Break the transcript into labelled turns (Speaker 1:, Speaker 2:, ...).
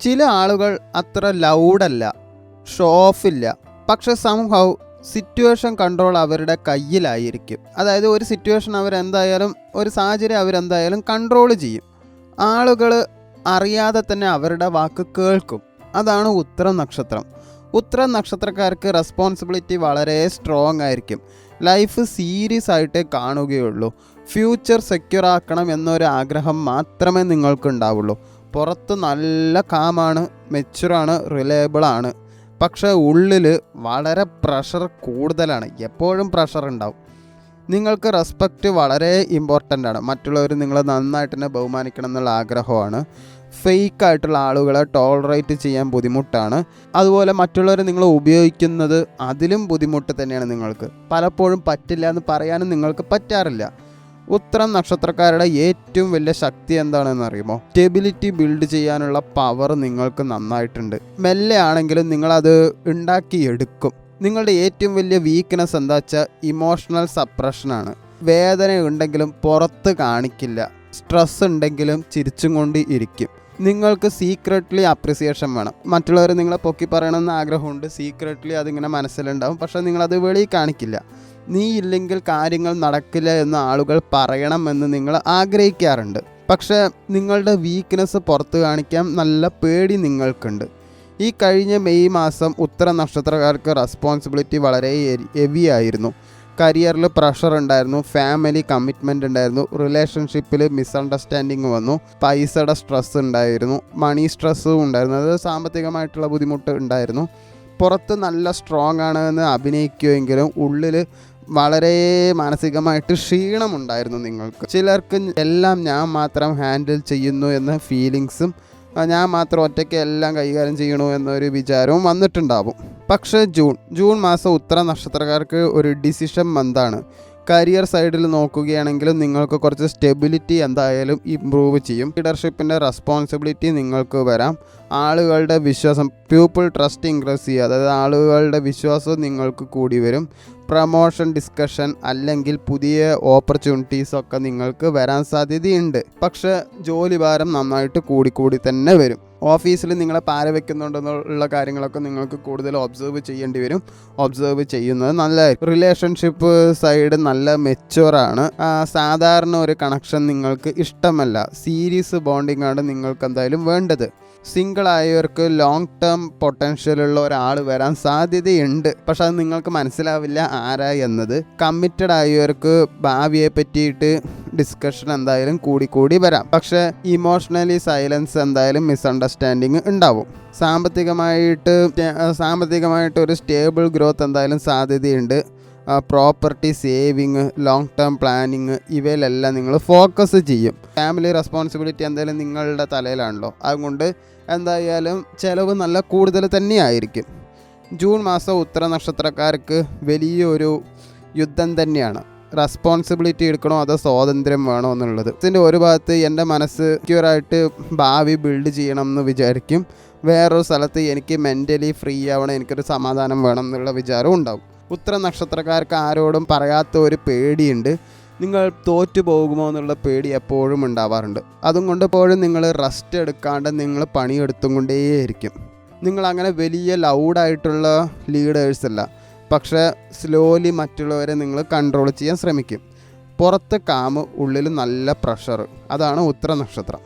Speaker 1: ചില ആളുകൾ അത്ര ലൗഡല്ല, ഷോ ഓഫ് ഇല്ല, പക്ഷെ സംഹൗ സിറ്റുവേഷൻ കൺട്രോൾ അവരുടെ കയ്യിലായിരിക്കും. അതായത് ഒരു സിറ്റുവേഷൻ അവരെന്തായാലും, ഒരു സാഹചര്യം അവരെന്തായാലും കൺട്രോൾ ചെയ്യും. ആളുകൾ അറിയാതെ തന്നെ അവരുടെ വാക്ക് കേൾക്കും. അതാണ് ഉത്തരം നക്ഷത്രം. ഉത്തരം നക്ഷത്രക്കാർക്ക് റെസ്പോൺസിബിലിറ്റി വളരെ സ്ട്രോങ് ആയിരിക്കും. ലൈഫ് സീരിയസ് ആയിട്ടേ കാണുകയുള്ളൂ. ഫ്യൂച്ചർ സെക്യൂർ ആക്കണം എന്നൊരു ആഗ്രഹം മാത്രമേ നിങ്ങൾക്കുണ്ടാവുള്ളൂ. പുറത്ത് നല്ല കാമാണ്, മെച്ചുറാണ്, റിലയബിളാണ്. പക്ഷേ ഉള്ളിൽ വളരെ പ്രഷർ കൂടുതലാണ്. എപ്പോഴും പ്രഷർ ഉണ്ടാവും. നിങ്ങൾക്ക് റെസ്പെക്റ്റ് വളരെ ഇമ്പോർട്ടൻ്റ് ആണ്. മറ്റുള്ളവർ നിങ്ങളെ നന്നായിട്ട് തന്നെ ബഹുമാനിക്കണം എന്നുള്ള ആഗ്രഹമാണ്. ഫേക്കായിട്ടുള്ള ആളുകളെ ടോളറേറ്റ് ചെയ്യാൻ ബുദ്ധിമുട്ടാണ്. അതുപോലെ മറ്റുള്ളവർ നിങ്ങളെ ഉപയോഗിക്കുന്നത് അതിലും ബുദ്ധിമുട്ട് തന്നെയാണ് നിങ്ങൾക്ക്. പലപ്പോഴും പറ്റില്ല എന്ന് പറയാനും നിങ്ങൾക്ക് പറ്റാറില്ല. ഉത്തരം നക്ഷത്രക്കാരുടെ ഏറ്റവും വലിയ ശക്തി എന്താണെന്ന് അറിയുമോ? സ്റ്റെബിലിറ്റി ബിൽഡ് ചെയ്യാനുള്ള പവർ നിങ്ങൾക്ക് നന്നായിട്ടുണ്ട്. മെല്ലെ ആണെങ്കിലും നിങ്ങളത് ഉണ്ടാക്കിയെടുക്കും. നിങ്ങളുടെ ഏറ്റവും വലിയ വീക്ക്നെസ് എന്താ വെച്ചാൽ ഇമോഷണൽ സപ്രഷനാണ്. വേദന ഉണ്ടെങ്കിലും പുറത്ത് കാണിക്കില്ല. സ്ട്രെസ് ഉണ്ടെങ്കിലും ചിരിച്ചും കൊണ്ട് ഇരിക്കും. നിങ്ങൾക്ക് സീക്രട്ട്ലി അപ്രിസിയേഷൻ വേണം. മറ്റുള്ളവർ നിങ്ങളെ പൊക്കി പറയണമെന്ന് ആഗ്രഹമുണ്ട്. സീക്രട്ട്ലി അതിങ്ങനെ മനസ്സിലുണ്ടാവും. പക്ഷേ നിങ്ങളത് വെളിയിൽ കാണിക്കില്ല. നീ ഇല്ലെങ്കിൽ കാര്യങ്ങൾ നടക്കില്ല എന്ന് ആളുകൾ പറയണമെന്ന് നിങ്ങൾ ആഗ്രഹിക്കാറുണ്ട്. പക്ഷേ നിങ്ങളുടെ വീക്ക്നെസ് പുറത്ത് കാണിക്കാൻ നല്ല പേടി നിങ്ങൾക്കുണ്ട്. ഈ കഴിഞ്ഞ മെയ് മാസം ഉത്തര നക്ഷത്രക്കാർക്ക് റെസ്പോൺസിബിലിറ്റി വളരെ ഹെവി ആയിരുന്നു. കരിയറിൽ പ്രഷർ ഉണ്ടായിരുന്നു, ഫാമിലി കമ്മിറ്റ്മെൻ്റ് ഉണ്ടായിരുന്നു, റിലേഷൻഷിപ്പിൽ മിസ്അണ്ടർസ്റ്റാൻഡിങ് വന്നു, പൈസയുടെ സ്ട്രെസ് ഉണ്ടായിരുന്നു, മണി സ്ട്രെസ്സും ഉണ്ടായിരുന്നു. അത് സാമ്പത്തികമായിട്ടുള്ള ബുദ്ധിമുട്ട് ഉണ്ടായിരുന്നു. പുറത്ത് നല്ല സ്ട്രോങ് ആണ് എന്ന് അഭിനയിക്കുമെങ്കിലും ഉള്ളിൽ വളരെ മാനസികമായിട്ട് ക്ഷീണമുണ്ടായിരുന്നു നിങ്ങൾക്ക്. ചിലർക്ക് എല്ലാം ഞാൻ മാത്രം ഹാൻഡിൽ ചെയ്യുന്നു എന്ന ഫീലിങ്സും, ഞാൻ മാത്രം ഒറ്റയ്ക്ക് എല്ലാം കൈകാര്യം ചെയ്യണു എന്നൊരു വിചാരവും വന്നിട്ടുണ്ടാവും. പക്ഷേ ജൂൺ മാസം ഉത്തര നക്ഷത്രക്കാർക്ക് ഒരു ഡിസിഷൻ മന്താണ്. കരിയർ സൈഡിൽ നോക്കുകയാണെങ്കിലും നിങ്ങൾക്ക് കുറച്ച് സ്റ്റെബിലിറ്റി എന്തായാലും ഇമ്പ്രൂവ് ചെയ്യും. ലീഡർഷിപ്പിൻ്റെ റെസ്പോൺസിബിലിറ്റി നിങ്ങൾക്ക് വരാം. ആളുകളുടെ വിശ്വാസം, പീപ്പിൾ ട്രസ്റ്റ് ഇൻക്രീസ് ചെയ്യുക. അതായത് ആളുകളുടെ വിശ്വാസം നിങ്ങൾക്ക് കൂടി വരും. പ്രമോഷൻ ഡിസ്കഷൻ അല്ലെങ്കിൽ പുതിയ ഓപ്പർച്യൂണിറ്റീസൊക്കെ നിങ്ങൾക്ക് വരാൻ സാധ്യതയുണ്ട്. പക്ഷേ ജോലി ഭാരം നന്നായിട്ട് കൂടി തന്നെ വരും. ഓഫീസിൽ നിങ്ങളെ പാര വയ്ക്കുന്നുണ്ടെന്നുള്ള കാര്യങ്ങളൊക്കെ നിങ്ങൾക്ക് കൂടുതൽ ഒബ്സർവ് ചെയ്യേണ്ടി വരും. ഒബ്സർവ് ചെയ്യുന്നത് നല്ലതായിരിക്കും. റിലേഷൻഷിപ്പ് സൈഡ് നല്ല മെച്ചുവറാണ്. സാധാരണ ഒരു കണക്ഷൻ നിങ്ങൾക്ക് ഇഷ്ടമല്ല. സീരിയസ് ബോണ്ടിങ് ആണ് നിങ്ങൾക്ക് എന്തായാലും വേണ്ടത്. സിംഗിൾ ആയവർക്ക് ലോങ് ടേം പൊട്ടൻഷ്യലുള്ള ഒരാൾ വരാൻ സാധ്യതയുണ്ട്. പക്ഷെ അത് നിങ്ങൾക്ക് മനസ്സിലാവില്ല ആരാ എന്നത്. കമ്മിറ്റഡ് ആയവർക്ക് ഭാവിയെ പറ്റിയിട്ട് ഡിസ്കഷൻ എന്തായാലും കൂടി വരാം. പക്ഷെ ഇമോഷണലി സൈലൻസ് എന്തായാലും മിസ്അണ്ടർസ്റ്റാൻഡിങ് ഉണ്ടാവും. സാമ്പത്തികമായിട്ട് ഒരു സ്റ്റേബിൾ ഗ്രോത്ത് എന്തായാലും സാധ്യതയുണ്ട്. Property saving, long term planning, ഇവയിലെല്ലാം നിങ്ങൾ ഫോക്കസ് ചെയ്യും. ഫാമിലി റെസ്പോൺസിബിലിറ്റി എന്തായാലും നിങ്ങളുടെ തലയിലാണല്ലോ. അതുകൊണ്ട് എന്തായാലും ചിലവ് നല്ല കൂടുതൽ തന്നെയായിരിക്കും. ജൂൺ മാസം ഉത്തര നക്ഷത്രക്കാർക്ക് വലിയൊരു യുദ്ധം തന്നെയാണ്. റെസ്പോൺസിബിലിറ്റി എടുക്കണോ അതോ സ്വാതന്ത്ര്യം വേണോ എന്നുള്ളത്. ഇതിൻ്റെ ഒരു ഭാഗത്ത് എൻ്റെ മനസ്സ് സെക്യൂറായിട്ട് ഭാവി ബിൽഡ് ചെയ്യണം എന്ന് വിചാരിക്കും. വേറൊരു സ്ഥലത്ത് എനിക്ക് മെൻ്റലി ഫ്രീ ആവണം, എനിക്കൊരു സമാധാനം വേണം എന്നുള്ള വിചാരം ഉണ്ടാവും. ഉത്തര നക്ഷത്രക്കാർക്ക് ആരോടും പറയാത്ത ഒരു പേടിയുണ്ട്. നിങ്ങൾ തോറ്റു പോകുമോ എന്നുള്ള പേടി എപ്പോഴും ഉണ്ടാവാറുണ്ട്. അതുകൊണ്ട് എപ്പോഴും നിങ്ങൾ റെസ്റ്റ് എടുക്കാണ്ട് നിങ്ങൾ പണിയെടുത്തും കൊണ്ടേയിരിക്കും. നിങ്ങളങ്ങനെ വലിയ ലൗഡായിട്ടുള്ള ലീഡേഴ്സ് അല്ല. പക്ഷേ സ്ലോലി മറ്റുള്ളവരെ നിങ്ങൾ കൺട്രോൾ ചെയ്യാൻ ശ്രമിക്കും. പുറത്ത് കാമ്, ഉള്ളിൽ നല്ല പ്രഷർ. അതാണ് ഉത്തര നക്ഷത്രം.